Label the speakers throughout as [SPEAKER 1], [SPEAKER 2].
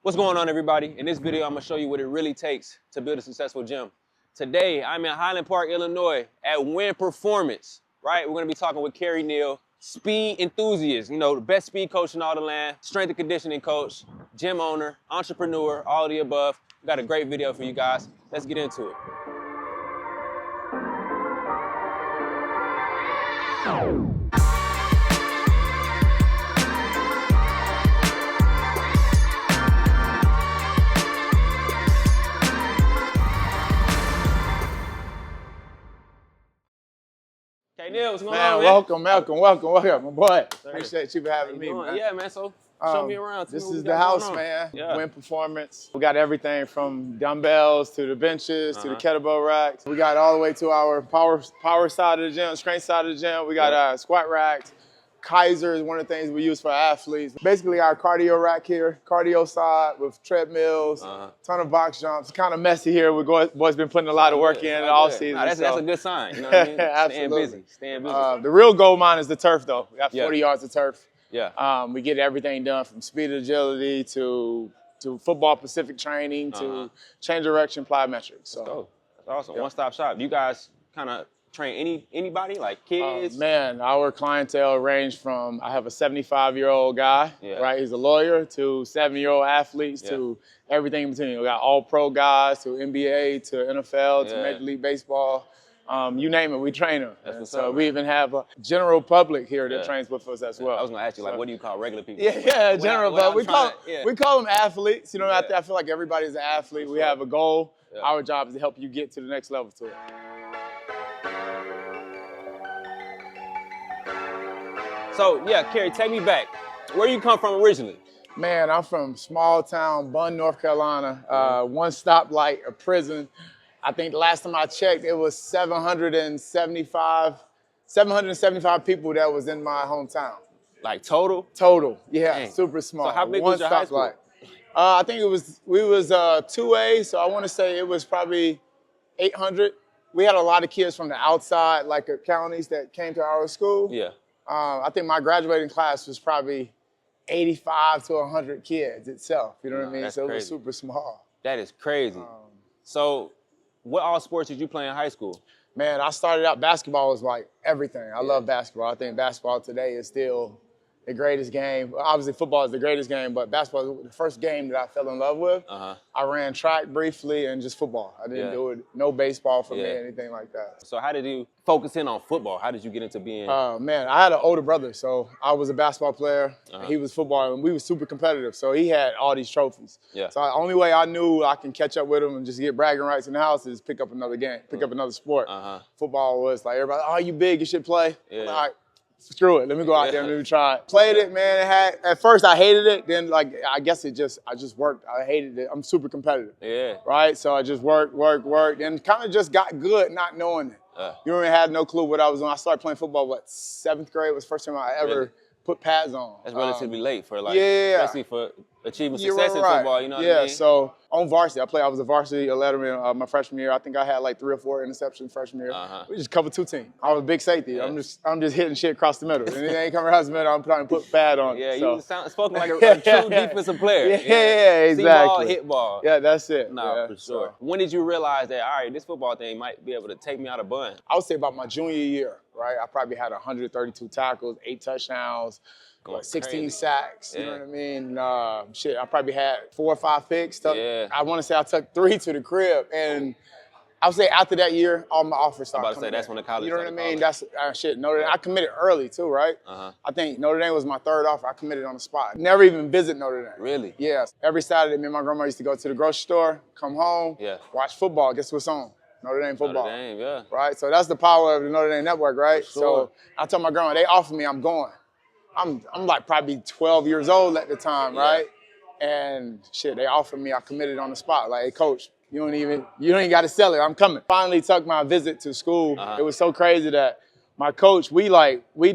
[SPEAKER 1] What's going on, everybody? In this video, I'm gonna show you what it really takes to build a successful gym. Today, I'm in Highland Park, Illinois at Win Performance, right? We're gonna be talking with Kerry Neal, speed enthusiast, the best speed coach in all the land, strength and conditioning coach, gym owner, entrepreneur, all of the above. We got a great video for you guys. Let's get into it. Kerry Neal, what's going on, man?
[SPEAKER 2] Welcome, my boy. Appreciate you for having me, man.
[SPEAKER 1] Yeah, man, so show me around.
[SPEAKER 2] This is the house, man.
[SPEAKER 1] Yeah.
[SPEAKER 2] Win Performance. We got everything from dumbbells to the benches to the kettlebell racks. We got all the way to our power side of the gym, strength side of the gym. We got squat racks. Kaiser is one of the things we use for athletes. Basically our cardio rack here, cardio side with treadmills, ton of box jumps. It's kind of messy here. Boys been putting a lot of work in all season.
[SPEAKER 1] Nah, that's a good sign. You know what I mean?
[SPEAKER 2] Absolutely.
[SPEAKER 1] Staying busy.
[SPEAKER 2] The real goal mine is the turf, though. We got 40 yards of turf.
[SPEAKER 1] Yeah.
[SPEAKER 2] We get everything done from speed and agility to football specific training to change direction plyometrics. So
[SPEAKER 1] that's awesome. Yeah. One-stop shop. You guys kind of train anybody, like kids?
[SPEAKER 2] Man, our clientele range from, I have a 75-year-old guy, right? He's a lawyer, to 7-year-old athletes, to everything in between. We got all pro guys, to NBA, to NFL, to Major League Baseball. You name it, we train them. So we even have a general public here that trains with us as well.
[SPEAKER 1] I was gonna ask you, like, what do you call regular people?
[SPEAKER 2] General public. We call them athletes. I feel like everybody's an athlete. We have a goal. Our job is to help you get to the next level to it.
[SPEAKER 1] So, Kerry, take me back. Where you come from originally?
[SPEAKER 2] Man, I'm from small town, Bunn, North Carolina. One stoplight, a prison. I think the last time I checked, it was 775 people that was in my hometown.
[SPEAKER 1] Like total?
[SPEAKER 2] Total, yeah,
[SPEAKER 1] Dang.
[SPEAKER 2] super small.
[SPEAKER 1] So how big was your high school?
[SPEAKER 2] I think we was 2A, so I want to say it was probably 800. We had a lot of kids from the outside, like counties that came to our school.
[SPEAKER 1] Yeah.
[SPEAKER 2] I think my graduating class was probably 85 to 100 kids itself. You know what I mean? So it was super small.
[SPEAKER 1] That is crazy. So what all sports did you play in high school?
[SPEAKER 2] Man, I started out, basketball was like everything. I love basketball. I think basketball today is still the greatest game. Obviously, football is the greatest game, but basketball is the first game that I fell in love with. I ran track briefly and just football. I didn't do it, no baseball for me, anything like that.
[SPEAKER 1] So how did you focus in on football? How did you get into being?
[SPEAKER 2] Man, I had an older brother, so I was a basketball player. He was football, and we were super competitive. So he had all these trophies. So the only way I knew I can catch up with him and just get bragging rights in the house is pick up another game, pick up another sport. Football was like, everybody, oh, you big, you should play. I'm like, all right, screw it, let me go out there and let me try it. Played it, man. At first I hated it, then I guess I just worked. I hated it. I'm super competitive. Right? So I just worked, and kind of just got good not knowing it. You really had no clue what I was doing. I started playing football, 7th grade was the first time I ever put pads on.
[SPEAKER 1] That's relatively late for especially for achieving success in football, you know what I mean?
[SPEAKER 2] So on varsity, I was a varsity letterman my freshman year. I think I had like 3 or 4 interceptions freshman year. We just covered 2 teams. I was a big safety. I'm just hitting shit across the middle. And it ain't coming across the middle, I'm trying to put pad on.
[SPEAKER 1] You spoken like a true defensive player.
[SPEAKER 2] Exactly.
[SPEAKER 1] See ball, hit ball.
[SPEAKER 2] Yeah, that's it.
[SPEAKER 1] No, for sure. So, when did you realize that, all right, this football thing might be able to take me out of Bunn?
[SPEAKER 2] I would say about my junior year, right? I probably had 132 tackles, 8 touchdowns, 16 sacks, you know what I mean? I probably had 4 or 5 picks. I want to say I took 3 to the crib. And I would say after that year, all my offers started coming.
[SPEAKER 1] I'm about to say, that's when the college
[SPEAKER 2] You know what I mean? That's Notre Dame. I committed early too, right? I think Notre Dame was my 3rd offer. I committed on the spot. Never even visit Notre Dame.
[SPEAKER 1] Really?
[SPEAKER 2] Yeah. Every Saturday, me and my grandma used to go to the grocery store, come home, watch football. Guess what's on? Notre Dame football.
[SPEAKER 1] Notre Dame,
[SPEAKER 2] Right? So that's the power of the Notre Dame network, right?
[SPEAKER 1] For sure.
[SPEAKER 2] So I told my grandma, they offered me, I'm going. I'm like probably 12 years old at the time, right? And they offered me, I committed on the spot. Like, hey, coach, you don't even got to sell it, I'm coming. Finally took my visit to school. It was so crazy that my coach, we did we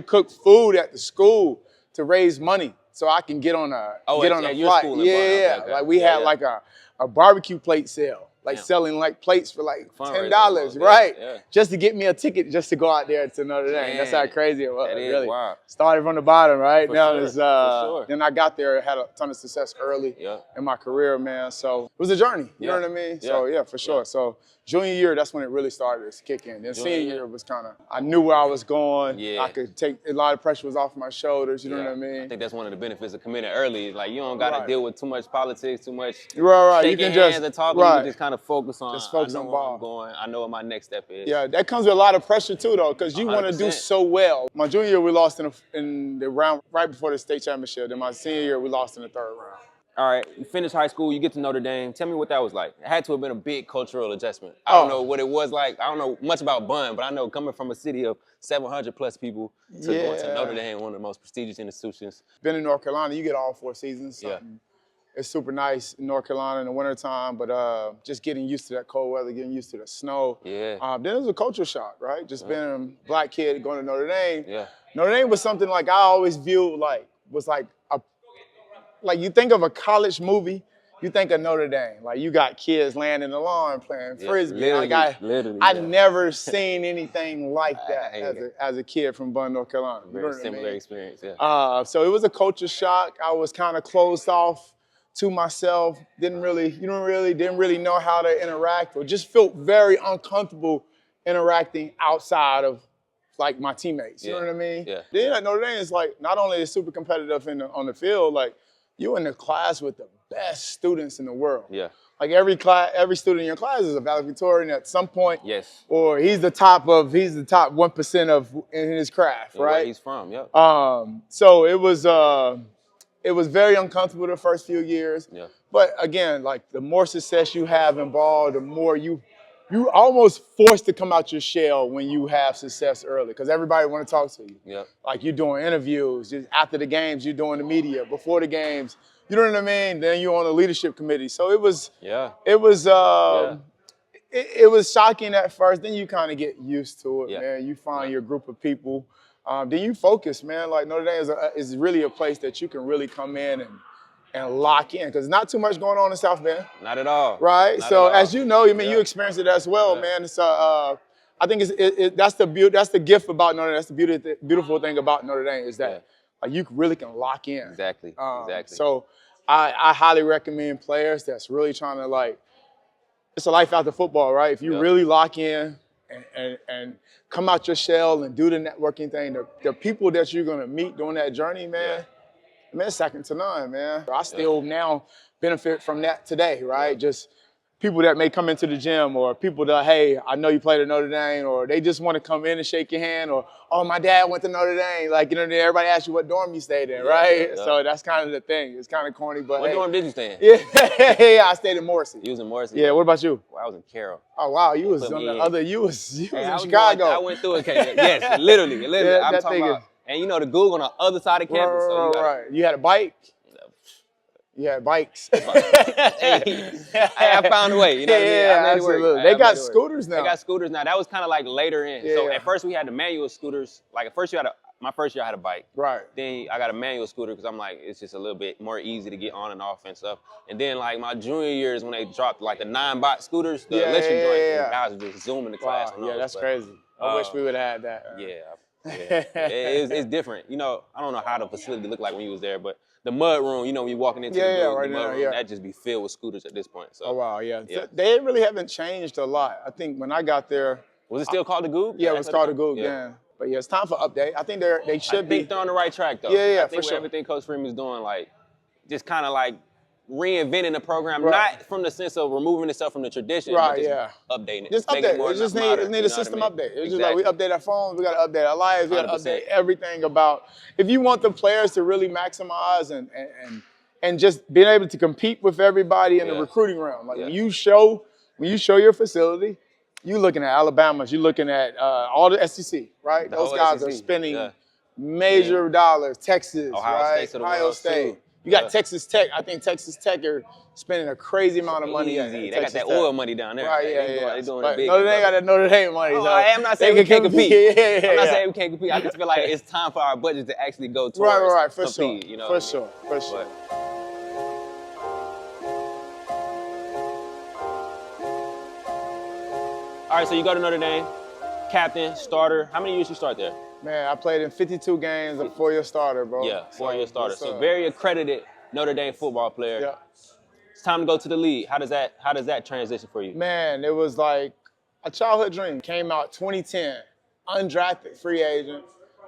[SPEAKER 2] cooked food at the school to raise money so I can get on a flight.
[SPEAKER 1] School
[SPEAKER 2] Like we had like a barbecue plate sale. like selling like plates for like $10,
[SPEAKER 1] almost,
[SPEAKER 2] right?
[SPEAKER 1] Yeah.
[SPEAKER 2] Just to get me a ticket just to go out there to Notre Dame. That's how crazy it was.
[SPEAKER 1] That is
[SPEAKER 2] really.
[SPEAKER 1] wild.
[SPEAKER 2] Started from the bottom, right?
[SPEAKER 1] For
[SPEAKER 2] now
[SPEAKER 1] sure.
[SPEAKER 2] it's
[SPEAKER 1] For sure.
[SPEAKER 2] Then I got there, had a ton of success early in my career, man. So it was a journey. You know what I mean? So yeah, for sure. So junior year, that's when it really started to kick in. Then senior year was kind of, I knew where I was going. I could take, a lot of pressure was off my shoulders, you know what I mean?
[SPEAKER 1] I think that's one of the benefits of committing early. Like, you don't got to deal with too much politics, too much
[SPEAKER 2] shaking
[SPEAKER 1] you can hands and talking. You can just kind of focus on,
[SPEAKER 2] on
[SPEAKER 1] where
[SPEAKER 2] ball.
[SPEAKER 1] I'm going. I know what my next step is.
[SPEAKER 2] Yeah, that comes with a lot of pressure too, though, because you want to do so well. My junior year, we lost in the round right before the state championship. Then my senior year, we lost in the third round.
[SPEAKER 1] All right, you finish high school, you get to Notre Dame. Tell me what that was like. It had to have been a big cultural adjustment. I don't know what it was like. I don't know much about Bun, but I know coming from a city of 700 plus people to going to Notre Dame, one of the most prestigious institutions.
[SPEAKER 2] Been in North Carolina, you get all 4 seasons. So it's super nice in North Carolina in the wintertime, but just getting used to that cold weather, getting used to the snow. Then it was a culture shock, right? Just being a black kid going to Notre Dame. Notre Dame was something like I always viewed like you think of a college movie, you think of Notre Dame. Like you got kids laying in the lawn playing frisbee. I never seen anything like that as a kid from Bun, North Carolina.
[SPEAKER 1] Very similar experience,
[SPEAKER 2] so it was a culture shock. I was kind of closed off to myself. Didn't really know how to interact, or just felt very uncomfortable interacting outside of like my teammates. You know what I mean? Then at Notre Dame, it's like not only is super competitive on the field, like you're in the class with the best students in the world. Like every student in your class is a valedictorian at some point. Or he's the top 1% in his craft, right?
[SPEAKER 1] Where he's from,
[SPEAKER 2] So it was very uncomfortable the first few years. But again, like the more success you have in ball, the more you almost forced to come out your shell when you have success early, because everybody want to talk to you. Like you're doing interviews, just after the games, you're doing the media, before the games, you know what I mean? Then you're on the leadership committee. So it was shocking at first. Then you kind of get used to it, man. You find your group of people. Then you focus, man. Like Notre Dame is really a place that you can really come in and lock in, because not too much going on in South Bend.
[SPEAKER 1] Not at all.
[SPEAKER 2] Right? So as you know, you experienced it as well, man. It's I think that's the gift about Notre Dame. That's the beautiful thing about Notre Dame is that you really can lock in.
[SPEAKER 1] Exactly.
[SPEAKER 2] So I highly recommend players that's really trying to it's a life after football, right? If you really lock in and come out your shell and do the networking thing, the people that you're gonna meet during that journey, man. Man, it's second to none, man. I still now benefit from that today, right? Just people that may come into the gym, or people that, hey, I know you played at Notre Dame, or they just want to come in and shake your hand, or, oh, my dad went to Notre Dame. Like, you know, everybody asks you what dorm you stayed in, right? So that's kind of the thing. It's kind of corny, but
[SPEAKER 1] what dorm did you stay in?
[SPEAKER 2] I stayed in Morrissey.
[SPEAKER 1] You was in Morrissey?
[SPEAKER 2] Yeah, what about you?
[SPEAKER 1] Well, I was in Carroll.
[SPEAKER 2] Oh, wow, you was on the other, you was in Chicago.
[SPEAKER 1] I went through it, yes, literally. I'm talking about. And you know the Google on the other side of campus.
[SPEAKER 2] Right. You had a bike? You had bikes.
[SPEAKER 1] I found a way. You know what I mean? I made it work.
[SPEAKER 2] They got scooters now.
[SPEAKER 1] They got scooters now. That was kind of like later in. So at first we had the manual scooters. Like at first my first year I had a bike.
[SPEAKER 2] Right.
[SPEAKER 1] Then I got a manual scooter because I'm like, it's just a little bit more easy to get on and off and stuff. And then like my junior year is when they dropped like the 9-bot scooters, the electric joint. And I was just zooming the class.
[SPEAKER 2] Wow. That's crazy. I wish we would have had that.
[SPEAKER 1] It's different. You know, I don't know how the facility looked like when you was there, but the mud room, you know, when you're walking into the mud room, that just be filled with scooters at this point. So.
[SPEAKER 2] Oh, wow, They really haven't changed a lot. I think when I got there.
[SPEAKER 1] Was it still called the Goog?
[SPEAKER 2] Yeah, it was called the Goog, But it's time for update. I think they should be.
[SPEAKER 1] I think they're on the right track, though.
[SPEAKER 2] Yeah,
[SPEAKER 1] I think
[SPEAKER 2] for sure.
[SPEAKER 1] Everything Coach Freeman's doing, like, just kind of like reinventing the program, not from the sense of removing itself from the tradition, but just updating it.
[SPEAKER 2] Just update it. Just need a system update. It's just like we update our phones, we got to update our lives, we got to update everything about. If you want the players to really maximize and just being able to compete with everybody in the recruiting realm, like when you show your facility, you're looking at Alabama, you're looking at all the SEC, right? Those guys are spending major dollars. Texas, Ohio State. You got Texas Tech. I think Texas Tech are spending a crazy amount of money.
[SPEAKER 1] They got that oil money down there.
[SPEAKER 2] Right,
[SPEAKER 1] They doing it big.
[SPEAKER 2] Notre Dame got that Notre Dame money.
[SPEAKER 1] I'm not saying we can't compete. I'm not saying we can't compete. I just feel like it's time for our budget to actually go towards compete. You know?
[SPEAKER 2] For sure.
[SPEAKER 1] All right, so you go to Notre Dame, captain, starter. How many years you start there?
[SPEAKER 2] Man, I played in 52 games, a 4-year starter, bro.
[SPEAKER 1] Yeah, 4-year starter. So very accredited Notre Dame football player.
[SPEAKER 2] Yeah.
[SPEAKER 1] It's time to go to the league. How does that transition for you?
[SPEAKER 2] Man, it was like a childhood dream. Came out 2010, undrafted free agent.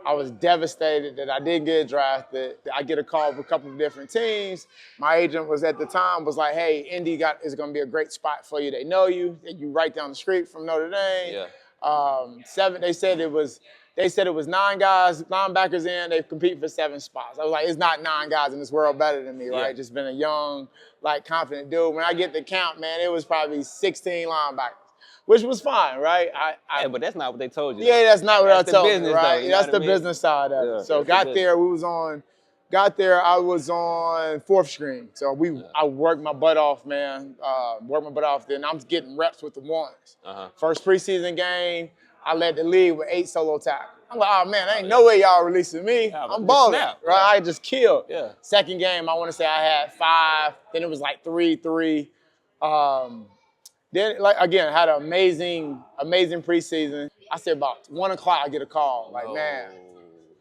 [SPEAKER 2] I was devastated that I didn't get drafted. I get a call from a couple of different teams. My agent was at the time was like, "Hey, Indy is going to be a great spot for you. They know you. You right down the street from Notre Dame."
[SPEAKER 1] Yeah.
[SPEAKER 2] They said it was 9 guys, linebackers in. They compete for 7 spots. I was like, it's not 9 guys in this world better than me, right? Just been a young, like, confident dude. When I get the count, man, it was probably 16 linebackers, which was fine, right?
[SPEAKER 1] Yeah, but that's not what they told you.
[SPEAKER 2] Yeah, that's not what I told you, right?
[SPEAKER 1] Though,
[SPEAKER 2] that's the business side of it. So got there, I was on 4th string. So I worked my butt off, man. Then I'm getting reps with the ones. First preseason game, I led the league with 8 solo tackles. I'm like, oh man, ain't no way y'all releasing me. I'm balling, right? I just killed.
[SPEAKER 1] Yeah.
[SPEAKER 2] Second game, I want to say I had 5. Then it was like 3-3. Then, like, again, had an amazing preseason. I said about 1 o'clock, I get a call. Like, man,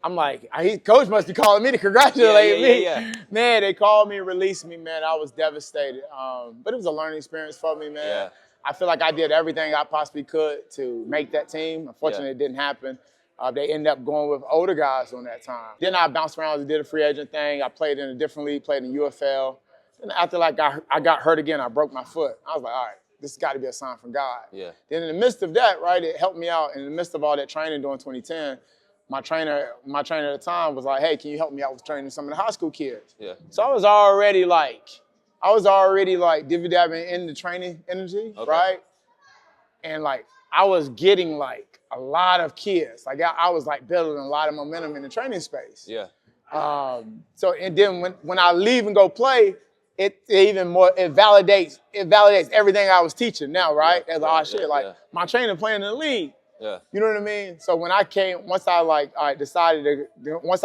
[SPEAKER 2] I'm like, coach must be calling me to congratulate me.
[SPEAKER 1] Yeah.
[SPEAKER 2] Man, they called me and released me, man. I was devastated. But it was a learning experience for me, man.
[SPEAKER 1] Yeah.
[SPEAKER 2] I feel like I did everything I possibly could to make that team. Unfortunately, it didn't happen. They ended up going with older guys on that time. Then I bounced around and did a free agent thing. I played in a different league, played in UFL. And after I got hurt again, I broke my foot. I was like, all right, this has got to be a sign from God.
[SPEAKER 1] Yeah.
[SPEAKER 2] Then in the midst of that, right, it helped me out. In the midst of all that training during 2010, my trainer at the time was like, hey, can you help me out with training some of the high school kids?
[SPEAKER 1] Yeah.
[SPEAKER 2] So I was already like divvy-dabbing in the training energy, right? And like I was getting like a lot of kids. Like I was like building a lot of momentum in the training space.
[SPEAKER 1] Yeah.
[SPEAKER 2] So and then when I leave and go play, it validates everything I was teaching now, right? My trainer playing in the league.
[SPEAKER 1] Yeah.
[SPEAKER 2] You know what I mean? So when I came, once I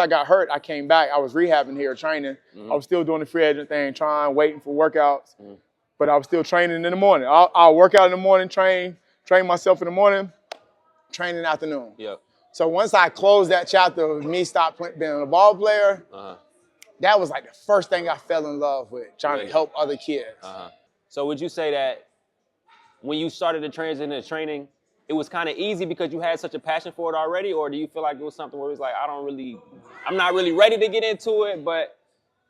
[SPEAKER 2] got hurt, I came back. I was rehabbing here, training. I was still doing the free agent thing, waiting for workouts. But I was still training in the morning. I'll work out in the morning, train myself in the morning, train in the afternoon.
[SPEAKER 1] Yep.
[SPEAKER 2] So once I closed that chapter of me being a ball player, that was like the first thing I fell in love with, trying to help other kids.
[SPEAKER 1] So would you say that when you started the transition into training, it was kind of easy because you had such a passion for it already, or do you feel like it was something where it was like, I'm not really ready to get into it, but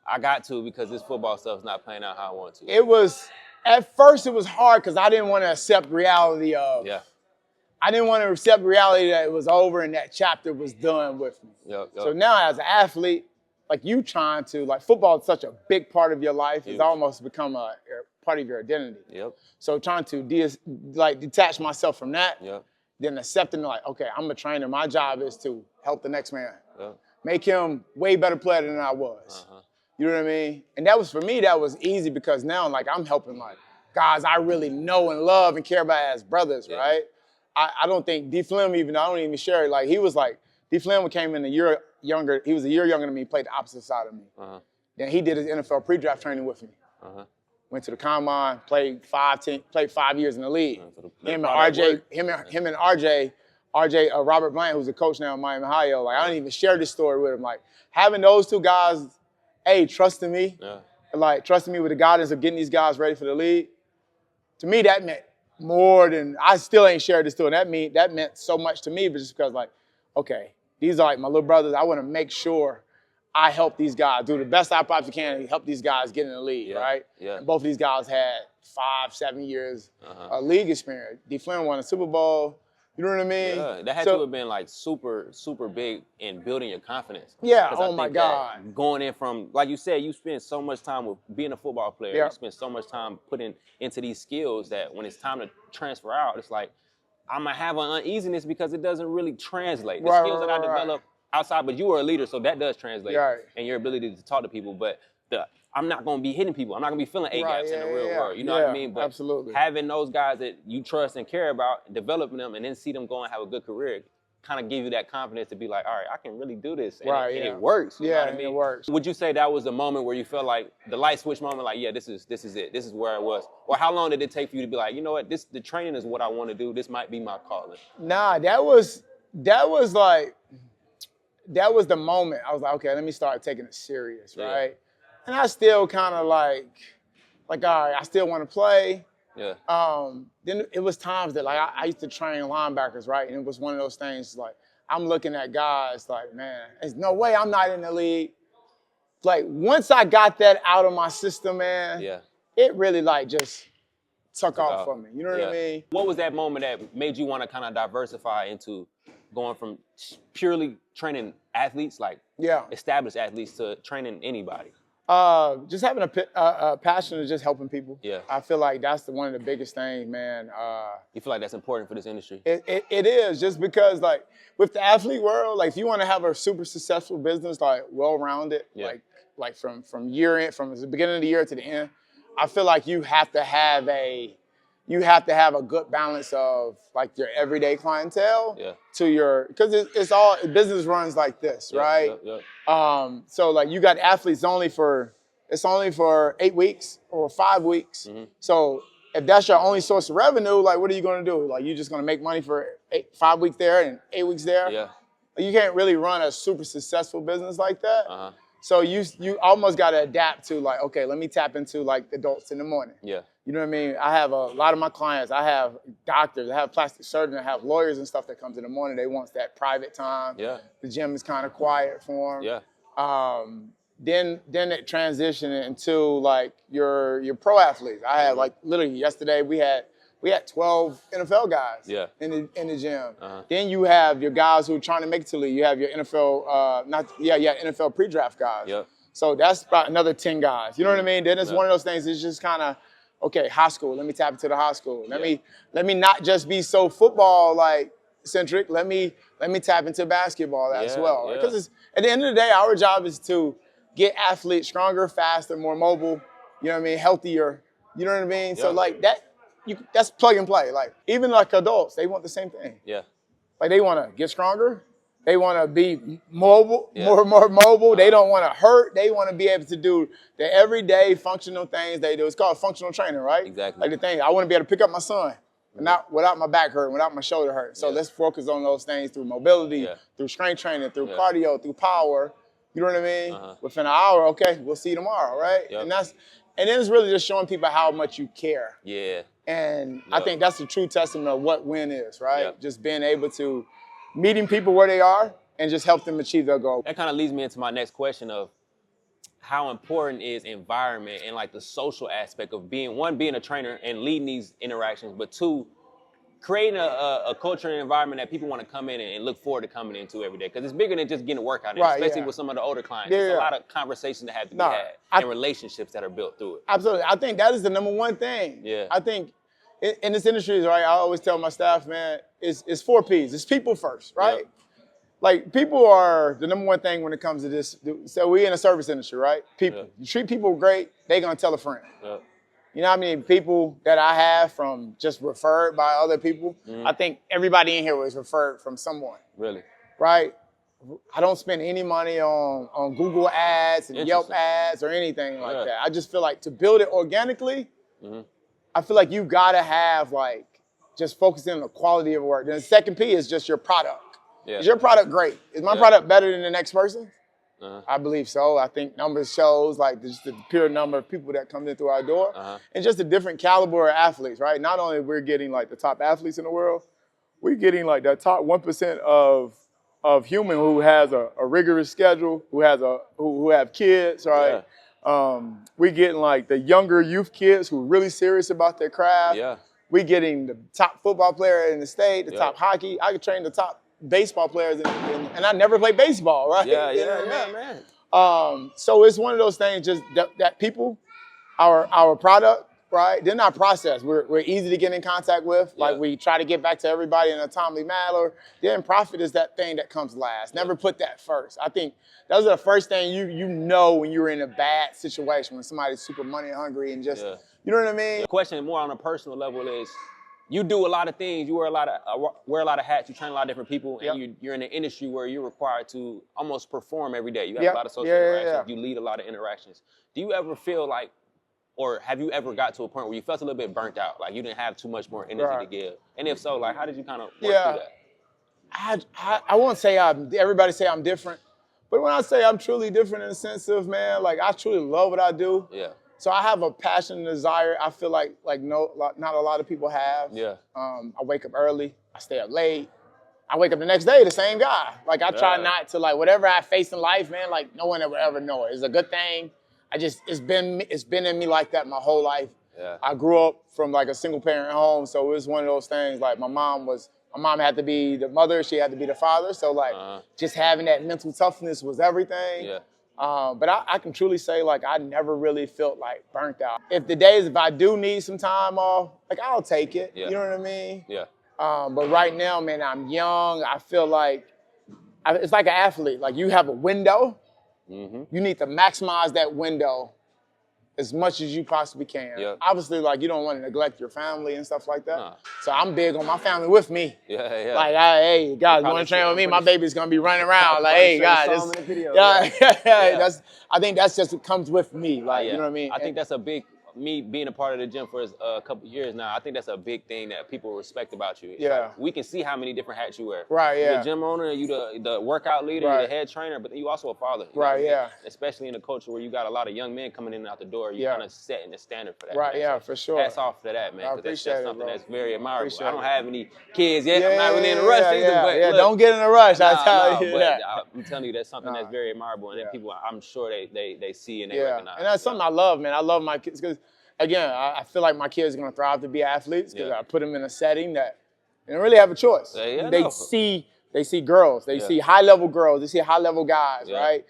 [SPEAKER 1] I got to because this football stuff's not playing out how I want to?
[SPEAKER 2] At first it was hard because I didn't want to accept reality of, I didn't want to accept reality that it was over and that chapter was done with me. So now as an athlete, like you trying to, like football is such a big part of your life, it's almost become a part of your identity. So trying to detach myself from that, then accepting like, okay, I'm a trainer. My job is to help the next man, make him way better player than I was. You know what I mean? And that was, for me, that was easy because now like I'm helping like guys I really know and love and care about as brothers, right? I don't think D. Flem I don't even share it. Like he was like, D. Flem came in a year younger. He was a year younger than me, played the opposite side of me. Then he did his NFL pre-draft training with me. Went to the combine, played 5 years in the league. Him and RJ, Robert Bryant, who's a coach now in Miami, Ohio. Like I don't even share this story with him. Like having those 2 guys, trusting me, trusting me with the guidance of getting these guys ready for the league. To me, that meant more than, I still ain't shared this story. That meant so much to me, but just because like, okay, these are like my little brothers. I want to make sure I help these guys, do the best I possibly can to help these guys get in the league, right? And both of these guys had 5-7 years of league experience. D. Flynn won a Super Bowl. You know what I mean?
[SPEAKER 1] Yeah, that had to have been like super, super big in building your confidence.
[SPEAKER 2] Yeah, oh my God.
[SPEAKER 1] Going in from, like you said, you spend so much time with being a football player. You spend so much time putting into these skills that when it's time to transfer out, it's like, I'm going to have an uneasiness because it doesn't really translate. The skills that I develop outside, but you are a leader, so that does translate in your ability to talk to people. But I'm not going to be hitting people. I'm not going to be filling A-gaps in the real world. You know what I mean? But
[SPEAKER 2] absolutely.
[SPEAKER 1] Having those guys that you trust and care about, developing them, and then see them go and have a good career, kind of give you that confidence to be like, all right, I can really do this. And,
[SPEAKER 2] right,
[SPEAKER 1] and it works. You know what I mean?
[SPEAKER 2] It works.
[SPEAKER 1] Would you say that was the moment where you felt like the light switch moment, like, yeah, this is it. This is where I was. Or how long did it take for you to be like, you know what, the training is what I want to do. This might be my calling.
[SPEAKER 2] Nah, that was the moment. I was like, okay, let me start taking it serious, right? And I still kind of like, all right, I still want to play.
[SPEAKER 1] Yeah.
[SPEAKER 2] Then it was times that like I used to train linebackers, right? And it was one of those things like I'm looking at guys like, man, there's no way I'm not in the league. Like once I got that out of my system, man, it really like just took off for me. You know what I mean?
[SPEAKER 1] What was that moment that made you want to kind of diversify into going from purely training athletes, like established athletes, to training anybody?
[SPEAKER 2] Just having a passion of just helping people.
[SPEAKER 1] Yeah.
[SPEAKER 2] I feel like that's one of the biggest things, man.
[SPEAKER 1] You feel like that's important for this industry?
[SPEAKER 2] It is, just because like with the athlete world, like if you want to have a super successful business, like well-rounded, like from the beginning of the year to the end, I feel like you have to have a good balance of like your everyday clientele to your, because it's all business runs like this, right? So like you got athletes only for 8 weeks or 5 weeks. Mm-hmm. So if that's your only source of revenue, like what are you going to do? Like you're just going to make money for 5 weeks there and 8 weeks there? Yeah. You can't really run a super successful business like that. Uh-huh. So you almost got to adapt to like, okay, let me tap into like adults in the morning. Yeah. You know what I mean? I have a lot of my clients, I have doctors, I have plastic surgeons, I have lawyers and stuff that comes in the morning. They want that private time. Yeah. The gym is kind of quiet for them. Yeah. Then it transitioned into like your pro athletes. I had like literally yesterday we had 12 NFL guys in the gym. Uh-huh. Then you have your guys who are trying to make it to the league. You have your NFL NFL pre-draft guys. Yep. So that's about another 10 guys. You know what I mean? Then it's one of those things. It's just kind of, okay, high school. Let me tap into the high school. Let me not just be so football like centric. Let me tap into basketball as well. Because at the end of the day, our job is to get athletes stronger, faster, more mobile. You know what I mean? Healthier. You know what I mean? So like that. That's plug and play. Like even like adults, they want the same thing. Yeah. Like they want to get stronger. They want to be mobile, more mobile. They don't want to hurt. They want to be able to do the everyday functional things they do. It's called functional training, right? Exactly. Like the thing, I want to be able to pick up my son without my back hurting, without my shoulder hurting. So let's focus on those things through mobility, through strength training, through cardio, through power. You know what I mean? Uh-huh. Within an hour, okay, we'll see you tomorrow, right? Yep. And then it's really just showing people how much you care. Yeah. And I think that's the true testament of what win is, right? Yep. Just being able to meeting people where they are and just help them achieve their goal.
[SPEAKER 1] That kind of leads me into my next question of how important is environment and like the social aspect of being a trainer and leading these interactions, but two, creating a culture and environment that people want to come in and look forward to coming into every day. Because it's bigger than just getting a workout in, especially with some of the older clients. There's a lot of conversations that have to be had and relationships that are built through it.
[SPEAKER 2] Absolutely. I think that is the number one thing. Yeah. I think in this industry, right, I always tell my staff, man, it's 4 Ps. It's people first, right? Yep. Like people are the number one thing when it comes to this. So we in a service industry, right? People. Yep. You treat people great, they're going to tell a friend. Yep. You know how many people that I have from just referred by other people? Mm-hmm. I think everybody in here was referred from someone. Really? Right? I don't spend any money on Google ads and Yelp ads or anything like that. I just feel like to build it organically, I feel like you got to have like just focusing on the quality of work. Then the second P is just your product. Yeah. Is your product great? Is my product better than the next person? I believe so. I think numbers shows like just the pure number of people that come in through our door and just a different caliber of athletes, right? Not only we're getting like the top athletes in the world, we're getting like that top 1% of human who has a rigorous schedule, who have kids, right? Yeah. We're getting like the younger youth kids who are really serious about their craft. Yeah. We're getting the top football player in the state, the top hockey. I could train the top baseball players, and I never played baseball, right? Man. So it's one of those things, just that people, our product, right? They're not processed. We're easy to get in contact with. Like we try to get back to everybody in a timely manner. Then profit is that thing that comes last. Never put that first. I think those are the first thing you know when you're in a bad situation, when somebody's super money hungry and just, you know what I mean?
[SPEAKER 1] The question more on a personal level is, you do a lot of things. You wear a lot of hats. You train a lot of different people, and you're in an industry where you're required to almost perform every day. You have a lot of social interactions. You lead a lot of interactions. Do you ever feel like, or have you ever got to a point where you felt a little bit burnt out, like you didn't have too much more energy to give? And if so, like, how did you kind of work through that?
[SPEAKER 2] I won't say everybody say I'm different, but when I say I'm truly different in the sense of, man, like I truly love what I do.
[SPEAKER 1] Yeah.
[SPEAKER 2] So I have a passion and desire. I feel like not a lot of people have.
[SPEAKER 1] Yeah.
[SPEAKER 2] I wake up early. I stay up late. I wake up the next day the same guy. Like I try not to, like, whatever I face in life, man. Like no one ever know it. It's a good thing. It's been in me like that my whole life.
[SPEAKER 1] Yeah.
[SPEAKER 2] I grew up from like a single parent home, so it was one of those things. Like my mom had to be the mother, she had to be the father. So like just having that mental toughness was everything.
[SPEAKER 1] Yeah.
[SPEAKER 2] But I can truly say, like, I never really felt like burnt out. If I do need some time off, like I'll take it.
[SPEAKER 1] Yeah.
[SPEAKER 2] You know what I mean?
[SPEAKER 1] Yeah.
[SPEAKER 2] But right now, man, I'm young. I feel like it's like an athlete. Like you have a window. You need to maximize that window as much as you possibly can.
[SPEAKER 1] Yep.
[SPEAKER 2] Obviously, like you don't want to neglect your family and stuff like that. Nah. So I'm big on my family with me.
[SPEAKER 1] Yeah.
[SPEAKER 2] Like, hey, guys, you want to train with me? My baby's gonna be running around. Like, hey, guys, I think that's just what comes with me. Like, you know what I mean?
[SPEAKER 1] I think that's a big. Me being a part of the gym for a couple of years now, I think that's a big thing that people respect about you.
[SPEAKER 2] Yeah.
[SPEAKER 1] Like, we can see how many different hats you wear.
[SPEAKER 2] Right, yeah.
[SPEAKER 1] You're the gym owner, you the workout leader, you're the head trainer, but then you also a father.
[SPEAKER 2] Right, yeah.
[SPEAKER 1] Especially in a culture where you got a lot of young men coming in and out the door, you're kind of setting the standard for that.
[SPEAKER 2] Right,
[SPEAKER 1] man.
[SPEAKER 2] yeah,
[SPEAKER 1] So
[SPEAKER 2] for sure.
[SPEAKER 1] hats off to that, man.
[SPEAKER 2] I appreciate
[SPEAKER 1] that's something that's very admirable. I don't
[SPEAKER 2] it.
[SPEAKER 1] have any kids yet. I'm not really in a rush either, but look,
[SPEAKER 2] don't get in a rush. I tell you that.
[SPEAKER 1] I'm telling you, that's something that's very admirable, and that people, I'm sure they see and they recognize.
[SPEAKER 2] And that's something I love, man. I love my kids because, again, I feel like my kids are going to thrive to be athletes because I put them in a setting that they don't really have a choice. They see girls. They see high-level girls. They see high-level guys, right?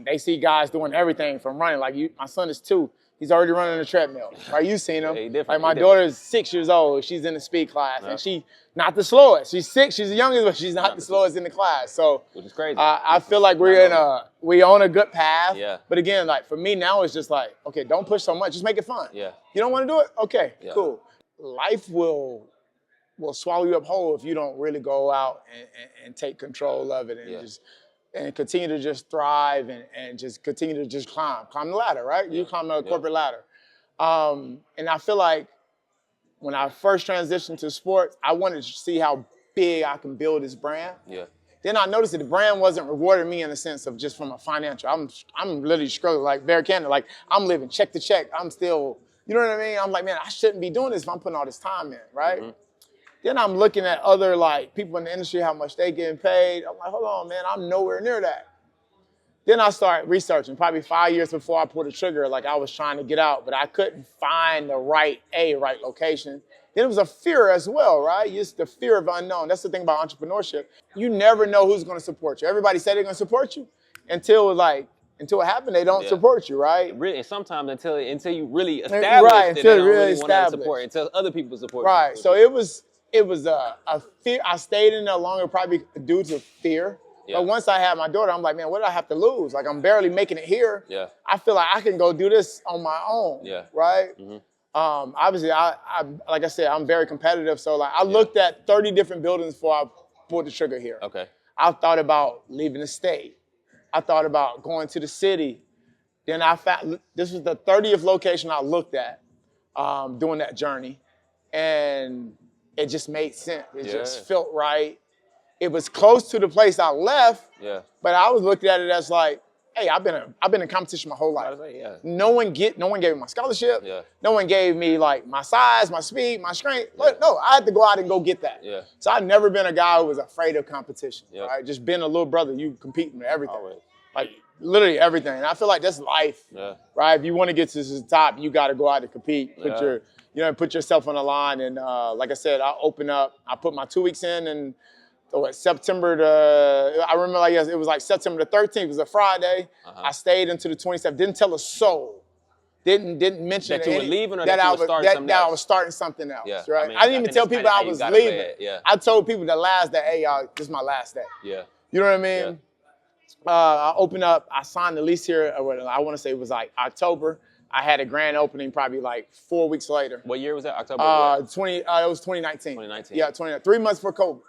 [SPEAKER 2] They see guys doing everything from running. Like my son is 2. He's already running on the treadmill. Right? You've seen him. Like my daughter is 6 years old. She's in the speed class, and she's not the slowest. She's 6. She's the youngest, but she's not the slowest in the class. So,
[SPEAKER 1] which is crazy.
[SPEAKER 2] I feel like we on a good path.
[SPEAKER 1] Yeah.
[SPEAKER 2] But again, like for me now, it's just like, okay, don't push so much. Just make it fun.
[SPEAKER 1] Yeah.
[SPEAKER 2] You don't want to do it? Okay, cool. Life will swallow you up whole if you don't really go out and take control of it and continue to just thrive and just continue to just climb the ladder, right? You climb the corporate ladder. And I feel like when I first transitioned to sports, I wanted to see how big I can build this brand.
[SPEAKER 1] Yeah.
[SPEAKER 2] Then I noticed that the brand wasn't rewarding me in the sense of just from a financial. I'm literally struggling, like very candid. Like I'm living check to check. I'm still, you know what I mean? I'm like, man, I shouldn't be doing this if I'm putting all this time in, right? Then I'm looking at other like people in the industry, how much they getting paid. I'm like, hold on, man, I'm nowhere near that. Then I started researching, probably 5 years before I pulled the trigger, like I was trying to get out, but I couldn't find the right location. Then it was a fear as well, right? It's the fear of unknown. That's the thing about entrepreneurship. You never know who's going to support you. Everybody said they're going to support you until it happened, they don't support you, right?
[SPEAKER 1] Really, sometimes until you really establish it, they don't really want to support, until other people support you.
[SPEAKER 2] Right, so it was a fear. I stayed in there longer probably due to fear. But once I had my daughter, I'm like, man, what do I have to lose? Like, I'm barely making it here.
[SPEAKER 1] Yeah.
[SPEAKER 2] I feel like I can go do this on my own.
[SPEAKER 1] Yeah.
[SPEAKER 2] Right? Obviously, I like I said, I'm very competitive. So, like, I looked at 30 different buildings before I pulled the trigger here.
[SPEAKER 1] Okay.
[SPEAKER 2] I thought about leaving the state. I thought about going to the city. Then I found, this was the 30th location I looked at doing that journey. And it just made sense. It just felt right. It was close to the place I left, but I was looking at it as like, hey, I've been in competition my whole life. No one gave me my scholarship. No one gave me like my size, my speed, my strength. No, I had to go out and go get that. So I've never been a guy who was afraid of competition. Right? Just being a little brother, you competing with everything. Like literally everything. And I feel like that's life. Right? If you want to get to the top, you got to go out and compete. Put yourself on the line. And like I said, I put my 2 weeks in, and I remember like it was like September the 13th. It was a Friday. I stayed until the 27th. Didn't tell a soul. Didn't mention
[SPEAKER 1] that you were leaving, or
[SPEAKER 2] that
[SPEAKER 1] you were starting something else?
[SPEAKER 2] I was starting something else.
[SPEAKER 1] Right?
[SPEAKER 2] I didn't even tell people I was leaving. I told people the last day, hey y'all, this is my last day. You know what I mean? I opened up. I signed the lease here. I want to say it was like October. I had a grand opening probably like 4 weeks later.
[SPEAKER 1] What year was that? October?
[SPEAKER 2] It was 2019.
[SPEAKER 1] 2019.
[SPEAKER 2] Yeah, 3 months before COVID.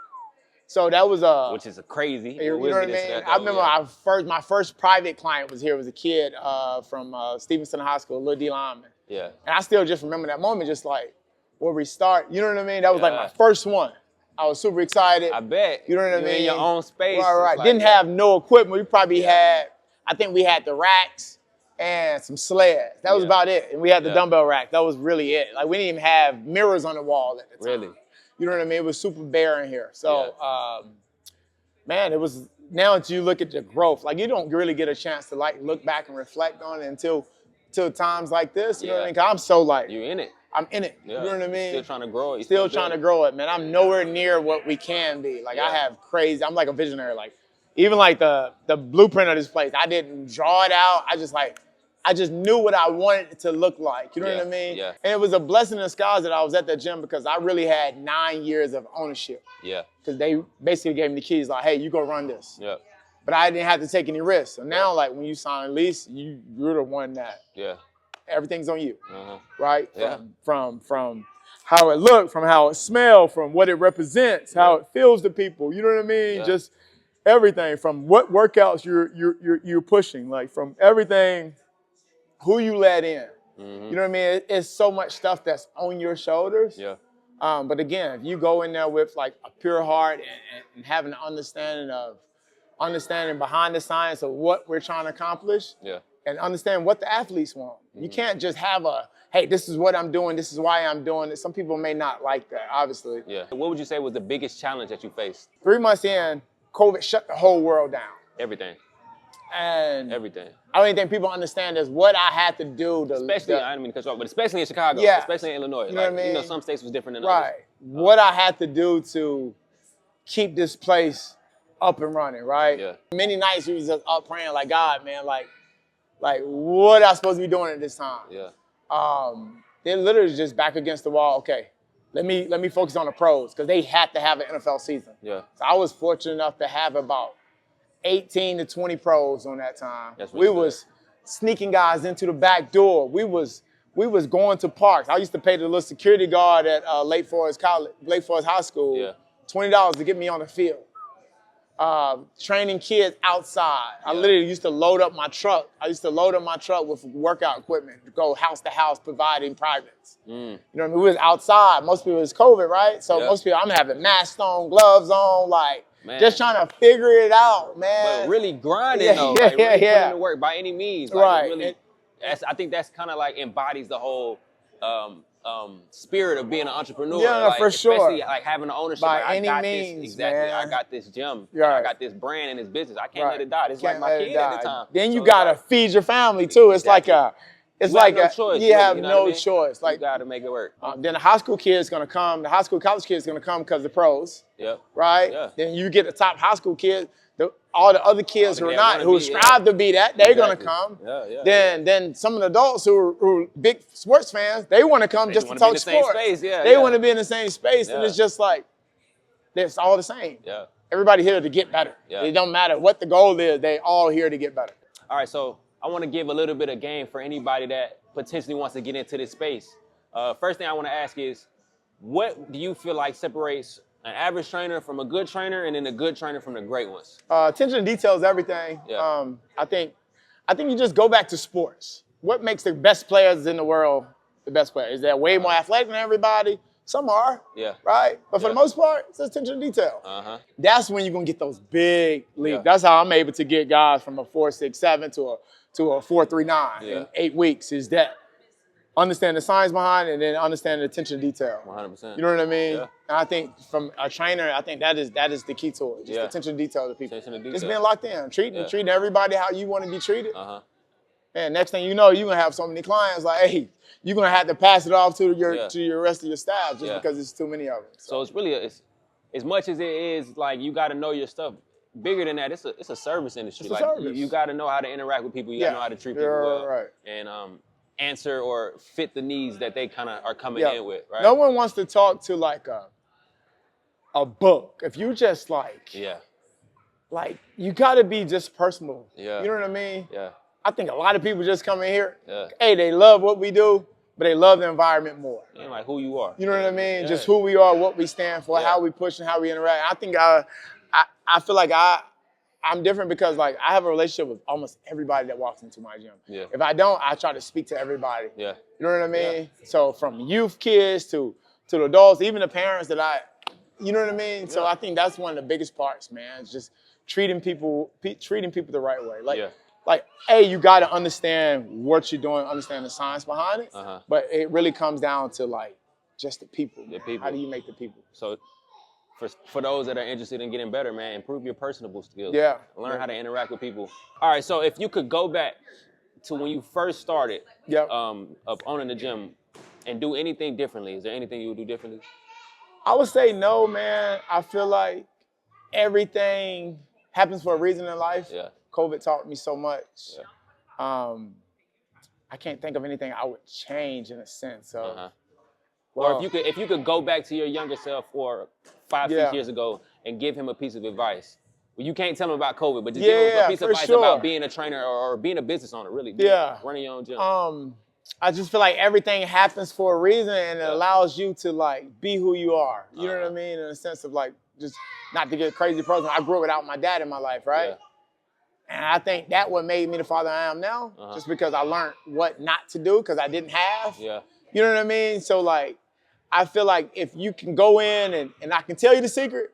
[SPEAKER 2] So that was
[SPEAKER 1] which is crazy.
[SPEAKER 2] You know what I mean? I remember my first private client was here. Was a kid from Stevenson High School, Lil D lineman.
[SPEAKER 1] Yeah. And
[SPEAKER 2] I still just remember that moment, just like where we start. You know what I mean? That was like my first one. I was super excited.
[SPEAKER 1] I bet.
[SPEAKER 2] You know what I mean?
[SPEAKER 1] In your own space.
[SPEAKER 2] Right. Like, didn't have no equipment. We probably had, I think we had the racks and some sleds. That was about it. And we had the dumbbell rack. That was really it. Like, we didn't even have mirrors on the wall at the time. Really? You know what I mean? It was super bare in here. So, man, it was, now that you look at the growth, like, you don't really get a chance to, like, look back and reflect on it until times like this. You know what I mean? 'Cause I'm so, like,
[SPEAKER 1] you're in it.
[SPEAKER 2] I'm in it. You know what I mean?
[SPEAKER 1] Still trying to grow it.
[SPEAKER 2] Still trying to grow it, man. I'm nowhere near what we can be. Like, I have crazy, I'm like a visionary. Like, even like the blueprint of this place, I didn't draw it out. I just knew what I wanted it to look like. You know what I mean?
[SPEAKER 1] Yeah.
[SPEAKER 2] And it was a blessing in disguise that I was at that gym because I really had 9 years of ownership. Yeah. Because they basically gave me the keys, like, hey, you go run this. Yeah. But I didn't have to take any risks. So now, like, when you sign a lease, you're the one that everything's on you, right? From how it looked, from how it smelled, from what it represents, how it feels to people. You know what I mean? Just everything from what workouts you're pushing, like from everything, who you let in. You know what I mean? It's so much stuff that's on your shoulders. Yeah. But again, if you go in there with like a pure heart and having an understanding behind the science of what we're trying to accomplish. Yeah. And understand what the athletes want. You can't just have hey, this is what I'm doing, this is why I'm doing it. Some people may not like that, obviously. Yeah.
[SPEAKER 1] What would you say was the biggest challenge that you faced?
[SPEAKER 2] 3 months in, COVID shut the whole world down.
[SPEAKER 1] Everything.
[SPEAKER 2] And
[SPEAKER 1] everything.
[SPEAKER 2] I don't even think people understand is what I had to do to...
[SPEAKER 1] Especially, I didn't mean to cut you off, but especially in Chicago, especially in Illinois.
[SPEAKER 2] You know what I mean?
[SPEAKER 1] You know, some states was different than others.
[SPEAKER 2] Right. What I had to do to keep this place up and running, right? Yeah. Many nights we was just up praying like, God, man, like what am I supposed to be doing at this time? Yeah. They're literally just back against the wall. Okay, let me focus on the pros because they had to have an NFL season. Yeah. So I was fortunate enough to have about 18 to 20 pros on that time. We was sneaking guys into the back door. We was going to parks. I used to pay the little security guard at Lake Forest High School $20 to get me on the field. Training kids outside. I literally used to load up my truck. With workout equipment to go house to house providing privates. You know what I mean? We was outside. Most people, it's COVID, right? So most people, I'm having masks on, gloves on, like just trying to figure it out, man.
[SPEAKER 1] But really grinding though. Like, really putting in the work by any means. Like, right. Really, I think that's kind of like embodies the whole spirit of being an entrepreneur.
[SPEAKER 2] Yeah,
[SPEAKER 1] like,
[SPEAKER 2] for sure.
[SPEAKER 1] Especially like having the ownership.
[SPEAKER 2] By
[SPEAKER 1] like,
[SPEAKER 2] any means,
[SPEAKER 1] exactly.
[SPEAKER 2] man.
[SPEAKER 1] I got this gym.
[SPEAKER 2] Right.
[SPEAKER 1] I got this brand and this business. I can't let it die. It's like my kid at the time.
[SPEAKER 2] Then you gotta feed your family too. It's like
[SPEAKER 1] choice.
[SPEAKER 2] You have no choice. Like,
[SPEAKER 1] you gotta make it work.
[SPEAKER 2] Then the high school kid's gonna come. The high school college kid's gonna come because the pros. Yep. Right. Yeah. Then you get the top high school kid. All the other kids who strive to be that, they're gonna come. Then some of the adults who are big sports fans, they want to come just to talk sports. They want to be in the same space, and it's just like it's all the same. Yeah. Everybody here to get better. Yeah. It don't matter what the goal is. They all here to get better.
[SPEAKER 1] All right, so I want to give a little bit of game for anybody that potentially wants to get into this space. First thing I want to ask is, what do you feel like separates an average trainer from a good trainer, and then a good trainer from the great ones?
[SPEAKER 2] Attention to detail is everything. Yeah. I think you just go back to sports. What makes the best players in the world the best players? Is that way more athletic than everybody? Some are. Yeah. Right? But for the most part, it's attention to detail. That's when you're going to get those big leaps. Yeah. That's how I'm able to get guys from a 4.67 to a 4.39 in 8 weeks, is that understand the science behind it and then understand the attention to detail.
[SPEAKER 1] 100%.
[SPEAKER 2] You know what I mean? Yeah. And I think from a trainer, I think that is the key to it. Just attention to detail to people. Just being locked in, treating everybody how you want to be treated. And next thing you know, you're gonna have so many clients like, hey, you're gonna have to pass it off to your rest of your staff just because it's too many of them.
[SPEAKER 1] So it's really as much as it is like you got to know your stuff. Bigger than that, it's a service industry.
[SPEAKER 2] It's a service.
[SPEAKER 1] You got to know how to interact with people. You got to know how to treat people well.
[SPEAKER 2] Right.
[SPEAKER 1] And answer or fit the needs that they kind of are coming in with, right?
[SPEAKER 2] No one wants to talk to like a book. If you just like you got to be just personal. Yeah. You know what I mean? Yeah. I think a lot of people just come in here. Hey, they love what we do, but they love the environment more.
[SPEAKER 1] And like who you are.
[SPEAKER 2] You know what I mean? Just who we are, what we stand for, how we push, and how we interact. I think I feel like I'm different because like I have a relationship with almost everybody that walks into my gym.
[SPEAKER 1] Yeah.
[SPEAKER 2] If I don't, I try to speak to everybody.
[SPEAKER 1] Yeah.
[SPEAKER 2] You know what I mean? Yeah. So from youth kids to the adults, even the parents that you know what I mean? Yeah. So I think that's one of the biggest parts, man. It's just treating people the right way. Like, A, you got to understand what you're doing, understand the science behind it. But it really comes down to like just the people. The people. How do you make the people?
[SPEAKER 1] So for those that are interested in getting better, man, improve your personable skills.
[SPEAKER 2] Yeah.
[SPEAKER 1] Learn how to interact with people. All right, so if you could go back to when you first started of owning the gym and do anything differently, is there anything you would do differently?
[SPEAKER 2] I would say no, man. I feel like everything happens for a reason in life.
[SPEAKER 1] Yeah.
[SPEAKER 2] COVID taught me so much.
[SPEAKER 1] Yeah.
[SPEAKER 2] I can't think of anything I would change in a sense of.
[SPEAKER 1] Or if you could go back to your younger self or 5-6 years ago and give him a piece of advice. Well, you can't tell him about COVID, but just give him a piece of advice about being a trainer or being a business owner, really. Running your own gym.
[SPEAKER 2] I just feel like everything happens for a reason and it allows you to like be who you are. You know what I mean? In a sense of like just not to get crazy personal. I grew up without my dad in my life, right? Yeah. And I think that what made me the father I am now, just because I learned what not to do because I didn't have.
[SPEAKER 1] Yeah.
[SPEAKER 2] You know what I mean? So like, I feel like if you can go in and I can tell you the secret,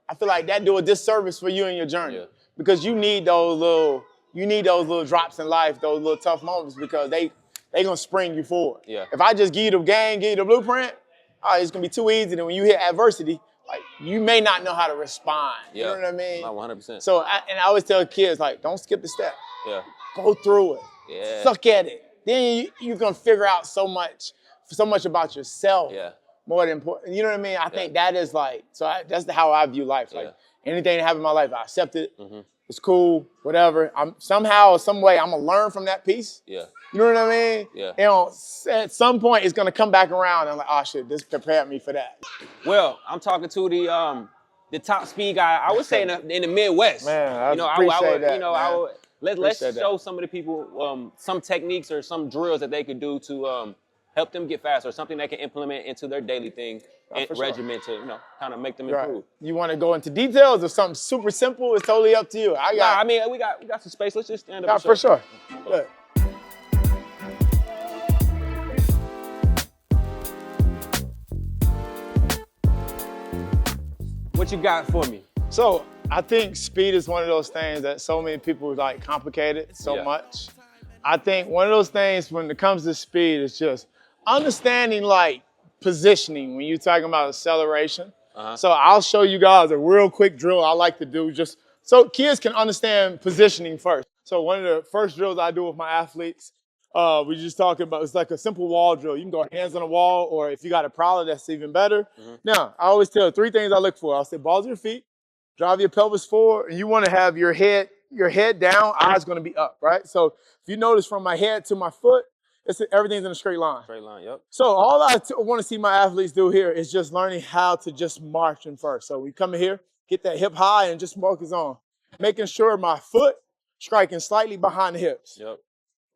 [SPEAKER 2] I feel like that do a disservice for you in your journey because you need those little drops in life, those little tough moments because they gonna spring you forward.
[SPEAKER 1] Yeah.
[SPEAKER 2] If I just give you the game, give you the blueprint, it's gonna be too easy. And when you hit adversity, like you may not know how to respond. You know what I mean?
[SPEAKER 1] 100%.
[SPEAKER 2] So I always tell kids like, don't skip the step.
[SPEAKER 1] Yeah.
[SPEAKER 2] Go through it.
[SPEAKER 1] Yeah.
[SPEAKER 2] Suck at it. Then you're gonna figure out so much about yourself.
[SPEAKER 1] Yeah.
[SPEAKER 2] More than important. You know what I mean? I think that is like, that's how I view life. Like anything that happened in my life, I accept it. It's cool, whatever. I'm somehow, some way, I'm gonna learn from that piece.
[SPEAKER 1] Yeah.
[SPEAKER 2] You know what I mean?
[SPEAKER 1] Yeah.
[SPEAKER 2] You know, at some point, it's gonna come back around and I'm like, oh shit, this prepared me for that.
[SPEAKER 1] Well, I'm talking to the top speed guy. I would say in the Midwest.
[SPEAKER 2] Man, I appreciate that.
[SPEAKER 1] You know, let's show some of the people some techniques or some drills that they could do to help them get faster, or something they can implement into their daily thing regimen to kind of make them improve.
[SPEAKER 2] You want to go into details or something super simple? It's totally up to you.
[SPEAKER 1] I mean, we got some space. Let's just stand up.
[SPEAKER 2] For sure. Good.
[SPEAKER 1] What you got for me?
[SPEAKER 2] So I think speed is one of those things that so many people like complicate it so much. I think one of those things when it comes to speed is just understanding like positioning when you're talking about acceleration. So I'll show you guys a real quick drill I like to do just so kids can understand positioning first. So one of the first drills I do with my athletes, we just talking about, it's like a simple wall drill. You can go hands on the wall, or if you got a prowler, that's even better. Now, I always tell 3 things I look for. I'll say balls of your feet, drive your pelvis forward, and you want to have your head down, eyes going to be up, right? So if you notice from my head to my foot, everything's in a straight line.
[SPEAKER 1] Straight line, yep.
[SPEAKER 2] So all I want to see my athletes do here is just learning how to just march in first. So we come in here, get that hip high, and just focus on making sure my foot striking slightly behind the hips.
[SPEAKER 1] Yep.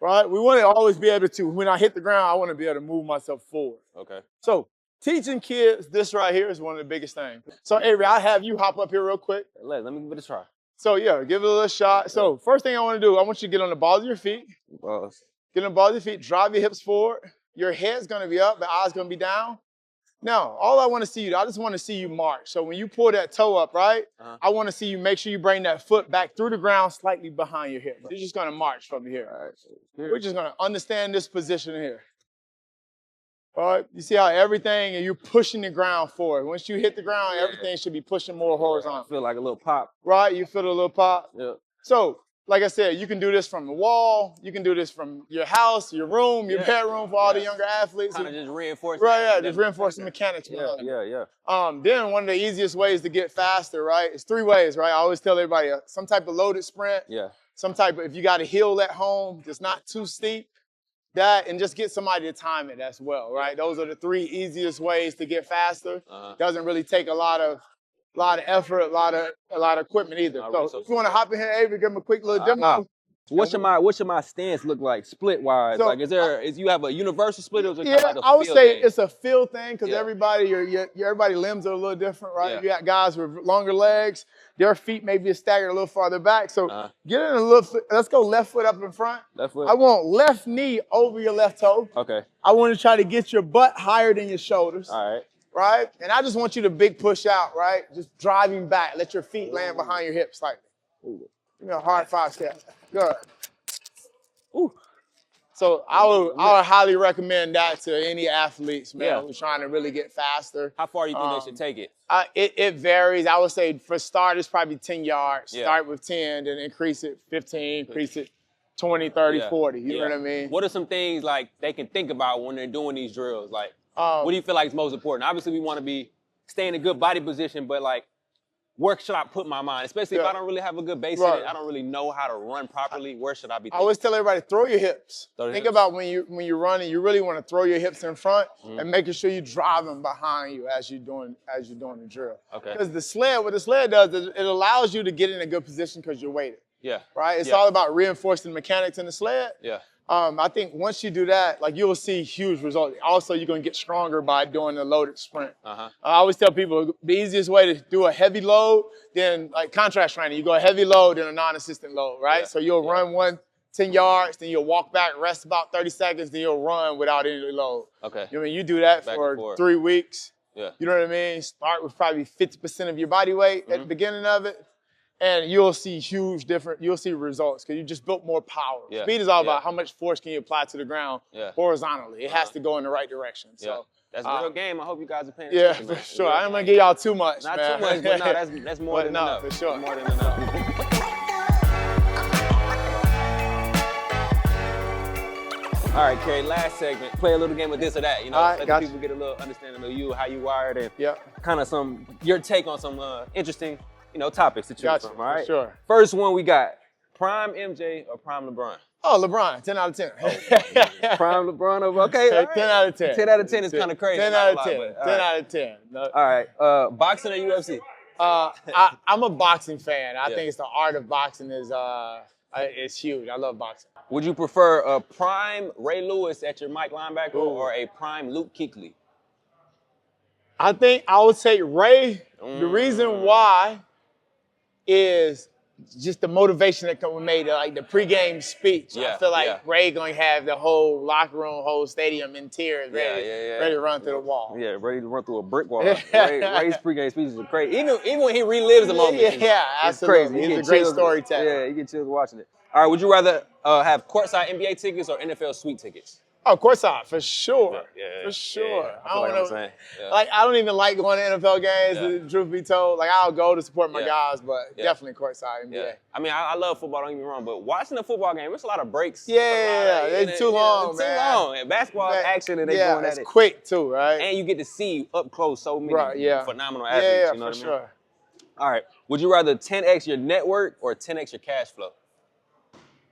[SPEAKER 2] Right? We want to always be able to, when I hit the ground, I want to be able to move myself forward.
[SPEAKER 1] Okay.
[SPEAKER 2] So teaching kids this right here is one of the biggest things. So Avery, I'll have you hop up here real quick.
[SPEAKER 1] Let me give it a try.
[SPEAKER 2] So yeah, give it a little shot. So first thing I want to do, I want you to get on the balls of your feet. Get on the balls of your feet, drive your hips forward. Your head's going to be up, the eyes going to be down. Now, all I want to see you, I just want to see you march. So when you pull that toe up, right, I want to see you make sure you bring that foot back through the ground slightly behind your hip. You're just going to march from here. All right. We're just going to understand this position here. All right, you see how everything, and you're pushing the ground forward. Once you hit the ground, everything should be pushing more horizontal.
[SPEAKER 1] I feel like a little pop.
[SPEAKER 2] Right, you feel a little pop?
[SPEAKER 1] Yeah.
[SPEAKER 2] So, like I said, you can do this from the wall. You can do this from your house, your room, your bedroom for all the younger athletes.
[SPEAKER 1] Kind of just reinforce.
[SPEAKER 2] Right, yeah, just reinforce the mechanics.
[SPEAKER 1] Yeah.
[SPEAKER 2] Then one of the easiest ways to get faster, right, is 3 ways, right? I always tell everybody some type of loaded sprint.
[SPEAKER 1] Yeah.
[SPEAKER 2] Some type of, if you got a hill at home that's not too steep, that, and just get somebody to time it as well, right? Those are the 3 easiest ways to get faster. Doesn't really take a lot of effort, a lot of equipment either. So if you want to hop in here, Avery, give them a quick little demo.
[SPEAKER 1] So what should my stance look like split wise? So, like, is you have a universal split, or is it kind of like a
[SPEAKER 2] I would say
[SPEAKER 1] thing?
[SPEAKER 2] it's a feel thing because everybody everybody limbs are a little different, right? You got guys with longer legs, their feet may be staggered a little farther back. So get in a little. Let's go left foot up in front.
[SPEAKER 1] Left foot.
[SPEAKER 2] I want left knee over your left toe.
[SPEAKER 1] Okay.
[SPEAKER 2] I want to try to get your butt higher than your shoulders.
[SPEAKER 1] All right.
[SPEAKER 2] Right? And I just want you to big push out, right? Just driving back. Let your feet land behind your hips slightly. Give me a hard 5-step. Good. Ooh. So I would highly recommend that to any athletes, man, who's trying to really get faster.
[SPEAKER 1] How far do you think they should take it?
[SPEAKER 2] It varies. I would say for starters, probably 10 yards. Start with 10, then increase it 15, increase it 20, 30, 40. You know what I mean?
[SPEAKER 1] What are some things like they can think about when they're doing these drills? Like, what do you feel like is most important? Obviously, we want to stay in a good body position, but like, where should I put my mind? Especially if I don't really have a good base in it, I don't really know how to run properly. Where should I be thinking?
[SPEAKER 2] I always tell everybody, throw your hips. Think about when you're running, you really want to throw your hips in front and making sure you drive them behind you as you're doing the drill. Okay. Because what the sled does is it allows you to get in a good position because you're weighted. Yeah. Right? It's all about reinforcing the mechanics in the sled. Yeah. I think once you do that, like you'll see huge results. Also, you're gonna get stronger by doing the loaded sprint. I always tell people the easiest way to do a heavy load, then like contrast training, you go a heavy load and a non-assistant load, right? Yeah. So you'll run 10 yards, then you'll walk back, rest about 30 seconds, then you'll run without any load. Okay. You know, you do that for 3 weeks. Yeah. You know what I mean? Start with probably 50% of your body weight at the beginning of it. And you'll see you'll see results because you just built more power. Yeah. Speed is all about how much force can you apply to the ground horizontally. It has to go in the right direction. So
[SPEAKER 1] that's a real game. I hope you guys are paying attention.
[SPEAKER 2] Yeah, for sure. I ain't gonna give y'all too much.
[SPEAKER 1] Not too much, but no, that's more than enough.
[SPEAKER 2] For sure.
[SPEAKER 1] More than enough. All right, Kerry, last segment. Play a little game of this or that, you know, let the people get a little understanding of you, how you wired, and kind of your take on some interesting topics to choose from, all right?
[SPEAKER 2] Sure.
[SPEAKER 1] First one we got, prime MJ or prime LeBron?
[SPEAKER 2] Oh, LeBron, 10 out of 10.
[SPEAKER 1] Prime LeBron over, okay, all right.
[SPEAKER 2] 10 out of 10.
[SPEAKER 1] 10 out of 10 is kind of crazy.
[SPEAKER 2] 10 out of 10. 10 out of 10.
[SPEAKER 1] All right, boxing or UFC?
[SPEAKER 2] I'm a boxing fan. I think it's the art of boxing is huge. I love boxing.
[SPEAKER 1] Would you prefer a prime Ray Lewis at your Mike linebacker or a prime Luke Kuechly?
[SPEAKER 2] I think I would say Ray. The reason why is just the motivation that we made, like the pregame speech. I feel like Ray gonna have the whole locker room, whole stadium in tears, ready to run through the wall.
[SPEAKER 1] Yeah, ready to run through a brick wall. Ray's pregame speeches are crazy. Even when he relives the moment, it's crazy.
[SPEAKER 2] He's a great storyteller.
[SPEAKER 1] Yeah, you get chills watching it. All right, would you rather have courtside NBA tickets or NFL suite tickets?
[SPEAKER 2] Oh, courtside, for sure. For sure. I don't even like going to NFL games, truth be told. Like, I'll go to support my guys, but definitely courtside NBA. Yeah.
[SPEAKER 1] I mean, I love football, don't get me wrong, but watching a football game, it's a lot of breaks.
[SPEAKER 2] It's too long, man.
[SPEAKER 1] Too long. And basketball is action, and they going at it.
[SPEAKER 2] It's quick, too, right?
[SPEAKER 1] And you get to see up close so many phenomenal athletes, you know what I mean?
[SPEAKER 2] Sure.
[SPEAKER 1] All right. Would you rather 10x your network or 10x your cash flow?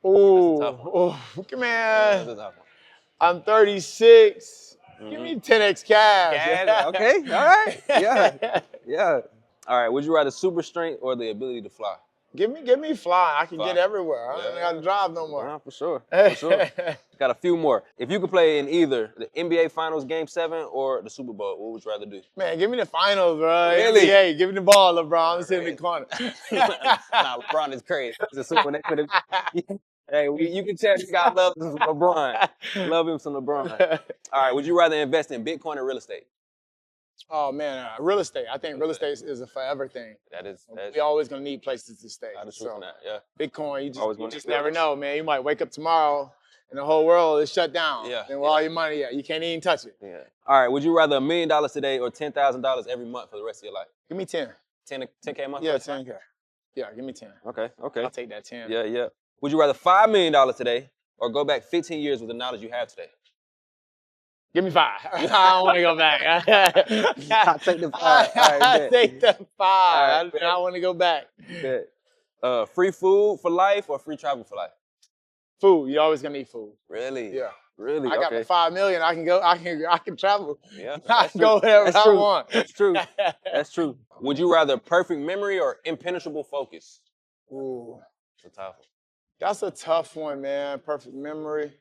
[SPEAKER 2] Ooh, man. That's a tough one. I'm 36. Give me 10x cash.
[SPEAKER 1] Okay, all right. Yeah. All right, would you rather super strength or the ability to fly?
[SPEAKER 2] Give me fly. I can get everywhere. I don't got to drive no more.
[SPEAKER 1] For sure. Got a few more. If you could play in either the NBA Finals Game 7 or the Super Bowl, what would you rather do?
[SPEAKER 2] Man, give me the finals, bro.
[SPEAKER 1] Really?
[SPEAKER 2] NBA, give me the ball, LeBron. I'm sitting in the corner.
[SPEAKER 1] Nah, LeBron is crazy. He's a super Hey, you can tell this guy loves LeBron. Love him some LeBron. All right, would you rather invest in Bitcoin or real estate?
[SPEAKER 2] Oh, man, real estate. I think real estate is a forever thing. We're always going to need places to stay. Bitcoin, you just never know, man. You might wake up tomorrow and the whole world is shut down. And with all your money, you can't even touch it.
[SPEAKER 1] All right, would you rather $1 million today or $10,000 every month for the rest of your life?
[SPEAKER 2] Give me 10.
[SPEAKER 1] 10K a month?
[SPEAKER 2] Yeah, 10K. Yeah, give me 10.
[SPEAKER 1] Okay.
[SPEAKER 2] I'll take that 10.
[SPEAKER 1] Yeah. Would you rather $5 million today or go back 15 years with the knowledge you have today?
[SPEAKER 2] Give me 5. I don't want to go back.
[SPEAKER 1] I'll take the 5.
[SPEAKER 2] I'll take the 5. I do not want to go back.
[SPEAKER 1] Free food for life or free travel for life?
[SPEAKER 2] Food. You're always going to need food.
[SPEAKER 1] Really?
[SPEAKER 2] Yeah.
[SPEAKER 1] Really?
[SPEAKER 2] I got the $5 million. I can go. I can travel.
[SPEAKER 1] Yeah.
[SPEAKER 2] I can go wherever I want.
[SPEAKER 1] That's true. That's true. Would you rather perfect memory or impenetrable focus?
[SPEAKER 2] Ooh.
[SPEAKER 1] It's a tough one.
[SPEAKER 2] That's a tough one, man. Perfect memory.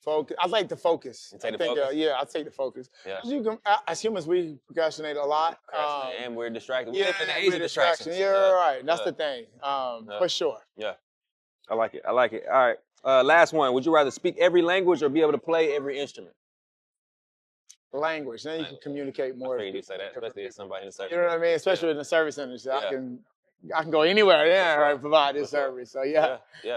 [SPEAKER 2] Focus. I like the focus.
[SPEAKER 1] You take the focus?
[SPEAKER 2] Yeah, I take the focus.
[SPEAKER 1] Yeah.
[SPEAKER 2] You can, as humans, we procrastinate a lot.
[SPEAKER 1] And we're distracted. We
[SPEAKER 2] Yeah,
[SPEAKER 1] live in the age of distractions.
[SPEAKER 2] Yeah, right. That's the thing. For sure.
[SPEAKER 1] Yeah. I like it. I like it. All right. Last one. Would you rather speak every language or be able to play every instrument?
[SPEAKER 2] Language. Then you can communicate more.
[SPEAKER 1] I figured you'd say that, especially as somebody in the service.
[SPEAKER 2] You know what I mean? Especially in the service industry. I can go anywhere, right, provide this service. So yeah,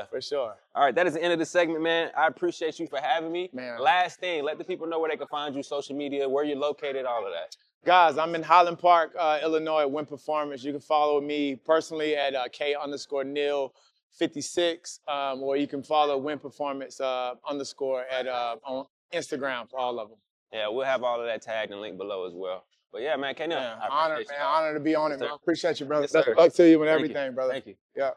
[SPEAKER 2] for sure.
[SPEAKER 1] All right, that is the end of the segment, man. I appreciate you for having me.
[SPEAKER 2] Man.
[SPEAKER 1] Last thing, let the people know where they can find you, social media, where you're located, all of that.
[SPEAKER 2] Guys, I'm in Highland Park, Illinois at Win Performance. You can follow me personally at K_Neal56, or you can follow Win Performance _ at on Instagram for all of them.
[SPEAKER 1] Yeah, we'll have all of that tagged and linked below as well. But yeah, man, Kerry Neal, I appreciate you.
[SPEAKER 2] Honor to be on it, man. I appreciate you, brother.
[SPEAKER 1] Yes, sir.
[SPEAKER 2] Luck to you and everything, brother.
[SPEAKER 1] Thank you.
[SPEAKER 2] Yeah.